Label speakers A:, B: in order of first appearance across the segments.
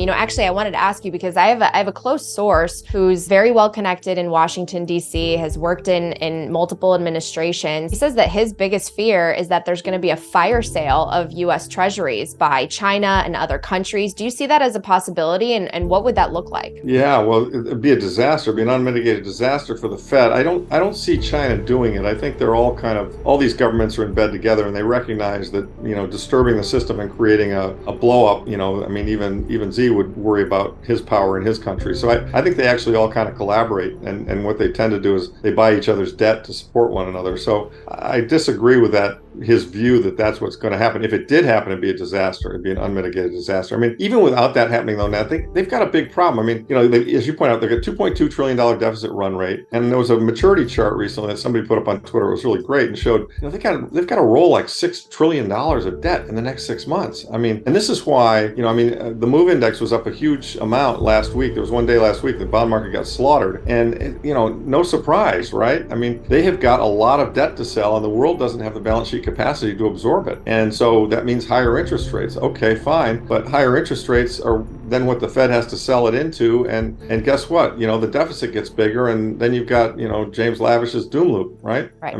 A: Actually, I wanted to ask you because I have a close source who's very well connected in Washington, D.C., has worked in multiple administrations. He says that his biggest fear is that there's going to be a fire sale of U.S. treasuries by China and other countries. Do you see that as a possibility? And what would that look like?
B: Yeah, well, it'd be a disaster, it'd be an unmitigated disaster for the Fed. I don't see China doing it. I think they're all these governments are in bed together, and they recognize that, disturbing the system and creating a blow up, even Z would worry about his power in his country. So I think they actually all kind of collaborate, and what they tend to do is they buy each other's debt to support one another. So I disagree with his view that that's what's going to happen. If it did happen, it'd be a disaster. It'd be an unmitigated disaster. Even without that happening, though, now they've got a big problem. As you point out, they've got $2.2 trillion deficit run rate. And there was a maturity chart recently that somebody put up on Twitter. It was really great and showed, they've got to roll like $6 trillion of debt in the next 6 months. And this is why, the MOVE index was up a huge amount last week. There was one day last week the bond market got slaughtered. And, no surprise, right? They have got a lot of debt to sell, and the world doesn't have the balance sheet capacity to absorb it. And so that means higher interest rates. Okay, fine. But higher interest rates are then what the Fed has to sell it into. And guess what? The deficit gets bigger, and then you've got, James Lavish's doom loop, right?
A: Right.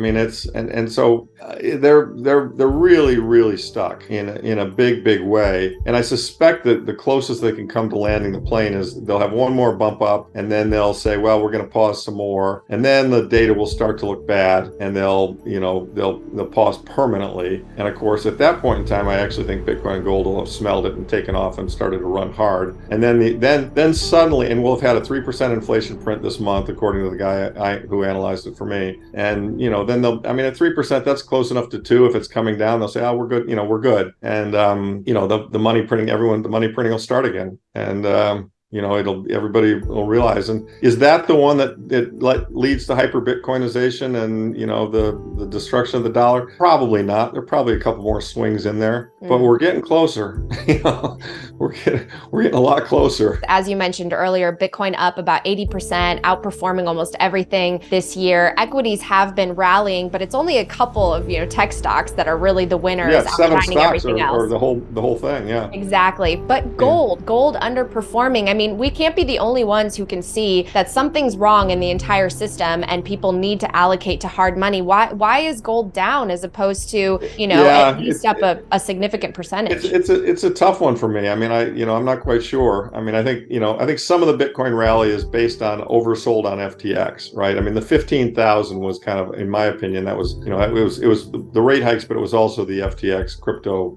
B: So they're really, really stuck in a big way. And I suspect that the closest they can come to landing the plane is they'll have one more bump up, and then they'll say, well, we're going to pause some more. And then the data will start to look bad, and they'll pause permanently. And of course, at that point in time, I actually think Bitcoin and gold will have smelled it and taken off and started to run hard. And then suddenly, and we'll have had a 3% inflation print this month, according to the guy who analyzed it for me. And then they'll, at 3%, that's close enough to 2. If it's coming down, they'll say, oh, we're good. We're good. And the money printing will start again. And everybody will realize. And is that the one that leads to hyper Bitcoinization and the destruction of the dollar? Probably not. There are probably a couple more swings in there, but we're getting closer. We're getting a lot closer.
A: As you mentioned earlier, Bitcoin up about 80%, outperforming almost everything this year. Equities have been rallying, but it's only a couple of tech stocks that are really the winners.
B: Yeah, 7 stocks
A: everything else.
B: Or the whole thing. Yeah,
A: exactly. But gold underperforming. We can't be the only ones who can see that something's wrong in the entire system and people need to allocate to hard money. Why is gold down as opposed to, at least up a significant percentage?
B: It's a tough one for me. I'm not quite sure. I think some of the Bitcoin rally is based on oversold on FTX, right? The 15,000 was kind of, in my opinion, that was, it was the rate hikes, but it was also the FTX crypto,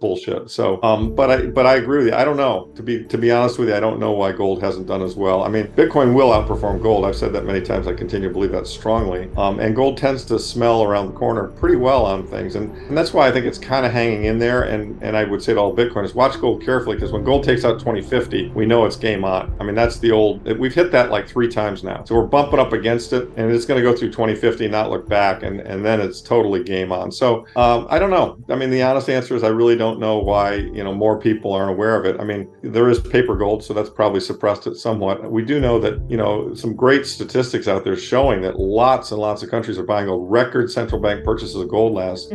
B: bullshit. So, but I agree with you. I don't know. To be honest with you, I don't know why gold hasn't done as well. Bitcoin will outperform gold. I've said that many times. I continue to believe that strongly. And gold tends to smell around the corner pretty well on things. And that's why I think it's kind of hanging in there. And I would say to all Bitcoiners, watch gold carefully, because when gold takes out 2050, we know it's game on. That's the old, we've hit that like 3 times now. So we're bumping up against it, and it's going to go through 2050, not look back. And then it's totally game on. So I don't know. The honest answer is I really don't know why, more people aren't aware of it. There is paper gold, so that's probably suppressed it somewhat. We do know that, some great statistics out there showing that lots and lots of countries are buying gold. Record central bank purchases of gold last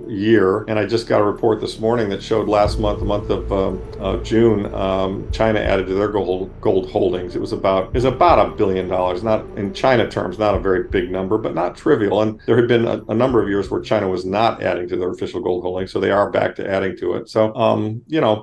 B: year. And I just got a report this morning that showed last month, the month of June, China added to their gold holdings. It was about $1 billion. Not in China terms, not a very big number, but not trivial. And there had been a number of years where China was not adding to their official gold holdings, so they are back to adding to it. So,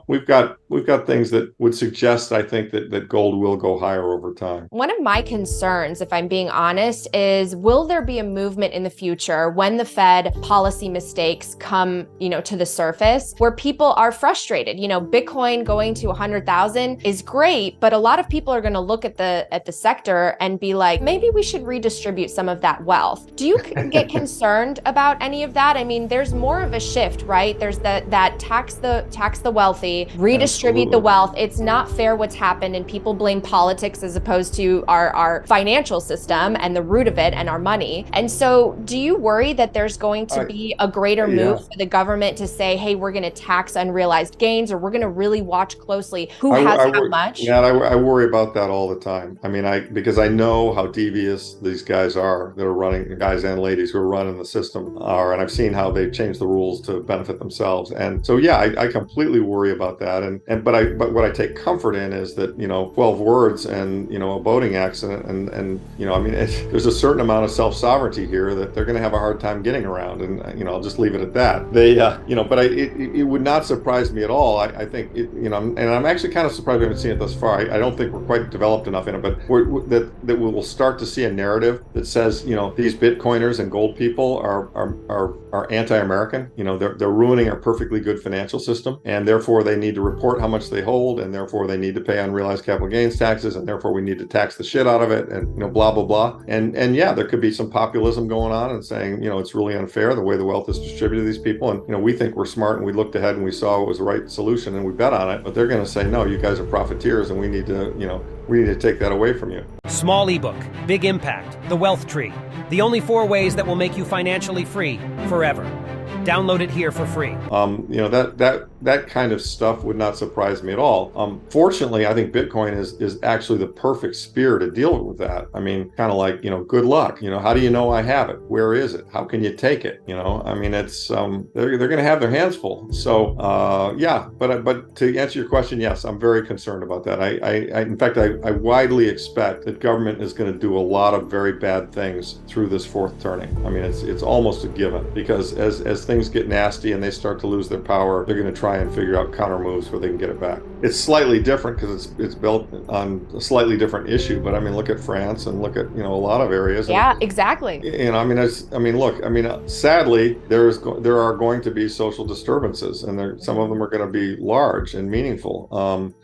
B: we've got things that would suggest, I think, that gold will go higher over time.
A: One of my concerns, if I'm being honest, is will there be a movement in the future when the Fed policy mistakes come, to the surface, where people are frustrated? Bitcoin going to 100,000 is great, but a lot of people are going to look at the sector and be like, maybe we should redistribute some of that wealth. Do you get concerned about any of that? There's more of a shift, right? There's that tax the wealthy, redistribute the wealth. It's not fair what's happened, and people blame politics as opposed to our financial system and the root of it and our money. And so do you worry that there's going to be a greater move for the government to say, hey, we're going to tax unrealized gains, or we're going to really watch closely who has how much?
B: Yeah, I worry about that all the time. I mean, because I know how devious these guys are that are running, guys and ladies who are running the system are, and I've seen how they've changed the rules to benefit themselves. And so, yeah, I completely worry about that. But what I take comfort in is that, 12 words and, a boating accident and I mean, there's a certain amount of self-sovereignty here that they're going to have a hard time getting around. And, I'll just leave it at that. It would not surprise me at all. I think, and I'm actually kind of surprised we haven't seen it thus far. I don't think we're quite developed enough in it, but that we will start to see a narrative that says, these Bitcoiners and gold people are anti-American. They're ruining our perfectly good financial system, and therefore they need to report how much they hold, and therefore they need to pay unrealized capital gains taxes, and therefore we need to tax the shit out of it, and blah blah blah. And yeah, there could be some populism going on and saying, it's really unfair the way the wealth is distributed to these people, and we think we're smart and we looked ahead and we saw it was the right solution and we bet on it, but they're going to say, no, you guys are profiteers and we need to take that away from you.
C: Small ebook, big impact, the wealth tree. The only 4 ways that will make you financially free forever. Download it here for free.
B: That kind of stuff would not surprise me at all. Fortunately, I think Bitcoin is actually the perfect spear to deal with that. I mean, kind of like, good luck. How do you know I have it? Where is it? How can you take it? I mean, it's they're going to have their hands full. So yeah, but to answer your question, yes, I'm very concerned about that. In fact, I widely expect that government is going to do a lot of very bad things through this fourth turning. I mean, it's almost a given, because as things get nasty and they start to lose their power, they're going to try and figure out counter moves where they can get it back. It's slightly different because it's built on a slightly different issue, but I mean, look at France and look at a lot of areas.
A: Yeah, exactly.
B: Sadly, there are going to be social disturbances, and some of them are going to be large and meaningful.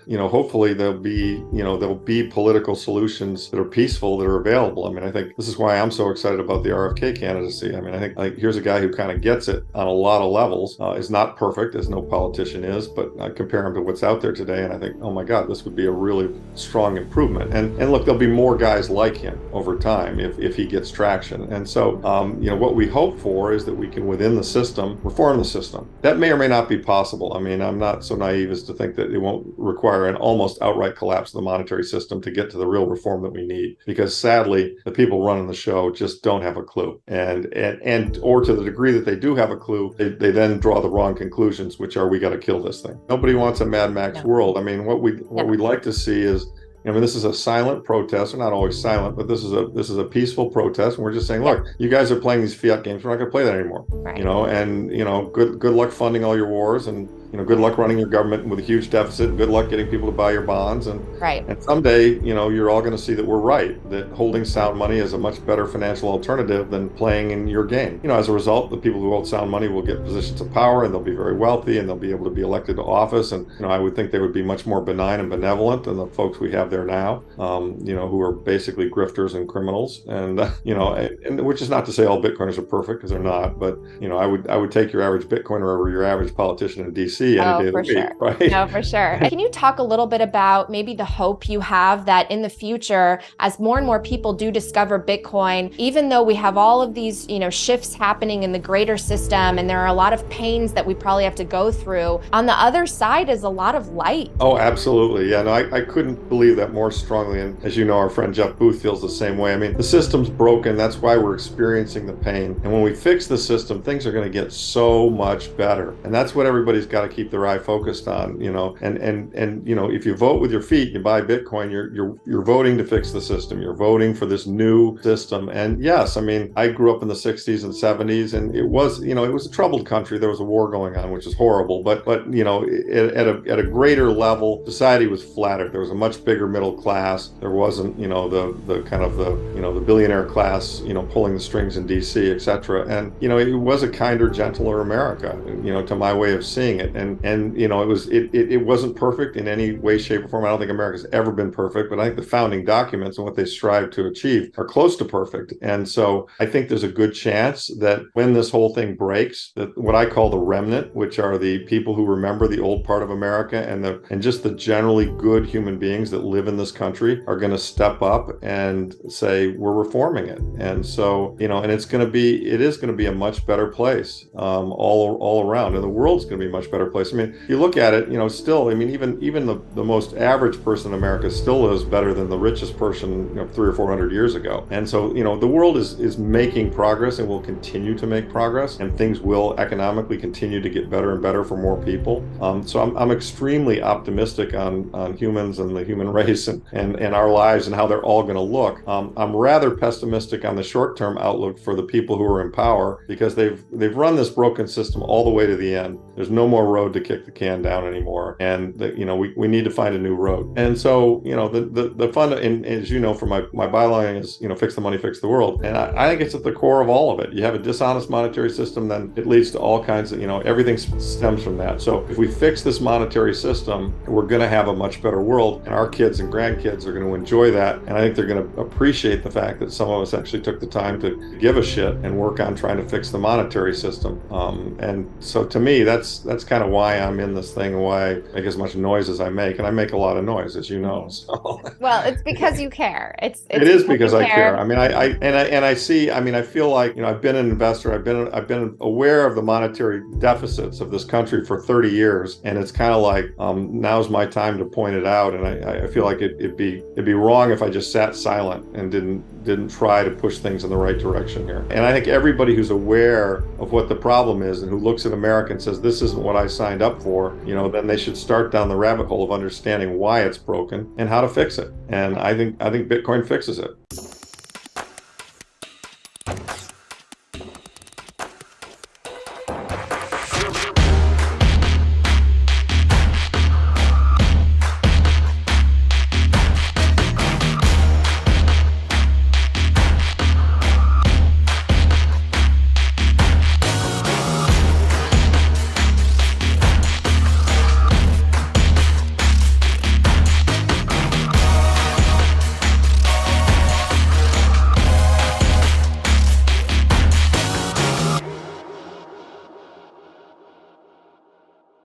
B: Hopefully there'll be political solutions that are peaceful, that are available. I mean, I think this is why I'm so excited about the RFK candidacy. I mean, I think here's a guy who kind of gets it on a lot of levels. Is not perfect, as no politician is, but I compare him to what's out there today, and I think, oh my God, this would be a really strong improvement. And look, there'll be more guys like him over time if he gets traction. And so, what we hope for is that we can, within the system, reform the system. That may or may not be possible. I mean, I'm not so naive as to think that it won't require an almost outright collapse of the monetary system to get to the real reform that we need, because sadly, the people running the show just don't have a clue. Or to the degree that they do have a clue, they then draw the wrong conclusions, which are, we got to kill this thing. Nobody wants a Mad Max world. I mean, what we'd like to see is, this is a silent protest. We're not always silent, but this is a peaceful protest, and we're just saying, look, you guys are playing these fiat games. We're not going to play that anymore. Right. Good luck funding all your wars, and good luck running your government with a huge deficit. Good luck getting people to buy your bonds, and someday, you're all going to see that we're right. That holding sound money is a much better financial alternative than playing in your game. As a result, the people who hold sound money will get positions of power, and they'll be very wealthy, and they'll be able to be elected to office. And I would think they would be much more benign and benevolent than the folks we have there now, who are basically grifters and criminals. And and which is not to say all Bitcoiners are perfect, because they're not. But I would take your average Bitcoiner over your average politician in DC any day of the week, right?
A: No, for sure. Can you talk a little bit about maybe the hope you have that in the future, as more and more people do discover Bitcoin, even though we have all of these, shifts happening in the greater system, and there are a lot of pains that we probably have to go through, on the other side is a lot of light?
B: Oh, absolutely. Yeah, no, I couldn't believe that more strongly. And as you know, our friend Jeff Booth feels the same way. I mean, the system's broken. That's why we're experiencing the pain. And when we fix the system, things are going to get so much better. And that's what everybody's got to keep their eye focused on, if you vote with your feet, you buy Bitcoin, you're voting to fix the system. You're voting for this new system. And yes, I mean, I grew up in the 60s and 70s, and it was a troubled country. There was a war going on, which is horrible, but at a greater level, society was flattered. There was a much bigger middle class. There wasn't, the billionaire class, pulling the strings in DC, etc. And, it was a kinder, gentler America, to my way of seeing it. And it wasn't perfect in any way, shape, or form. I don't think America's ever been perfect, but I think the founding documents and what they strive to achieve are close to perfect. And so I think there's a good chance that when this whole thing breaks, that what I call the remnant, which are the people who remember the old part of America and just the generally good human beings that live in this country, are going to step up and say, we're reforming it. And so, and it is going to be a much better place all around. And the world's going to be a much better place. I mean, if you look at it, still, I mean, even the most average person in America still lives better than the richest person 300 or 400 years ago. And so, the world is making progress and will continue to make progress, and things will economically continue to get better and better for more people. So I'm extremely optimistic on humans and the human race and our lives and how they're all going to look. I'm rather pessimistic on the short-term outlook for the people who are in power, because they've run this broken system all the way to the end. There's no more road to kick the can down anymore, and we need to find a new road. And so the fun, and as you know from my byline, is fix the money, fix the world, and I think it's at the core of all of it. You have a dishonest monetary system, then it leads to all kinds of everything stems from that. So if we fix this monetary system, we're going to have a much better world, and our kids and grandkids are going to enjoy that. And I think they're going to appreciate the fact that some of us actually took the time to give a shit and work on trying to fix the monetary system. And so to me, that's kind of why I'm in this thing and why I make as much noise as I make. And I make a lot of noise, as you know. So.
A: Well, it's because you care. It
B: is because I care. I mean, I see. I mean, I feel like I've been an investor. I've been aware of the monetary deficits of this country for 30 years, and it's kind of like now's my time to point it out. And I feel like it'd be wrong if I just sat silent and didn't try to push things in the right direction here. And I think everybody who's aware of what the problem is and who looks at America and says, this isn't what I signed up for, then they should start down the rabbit hole of understanding why it's broken and how to fix it. And I think Bitcoin fixes it.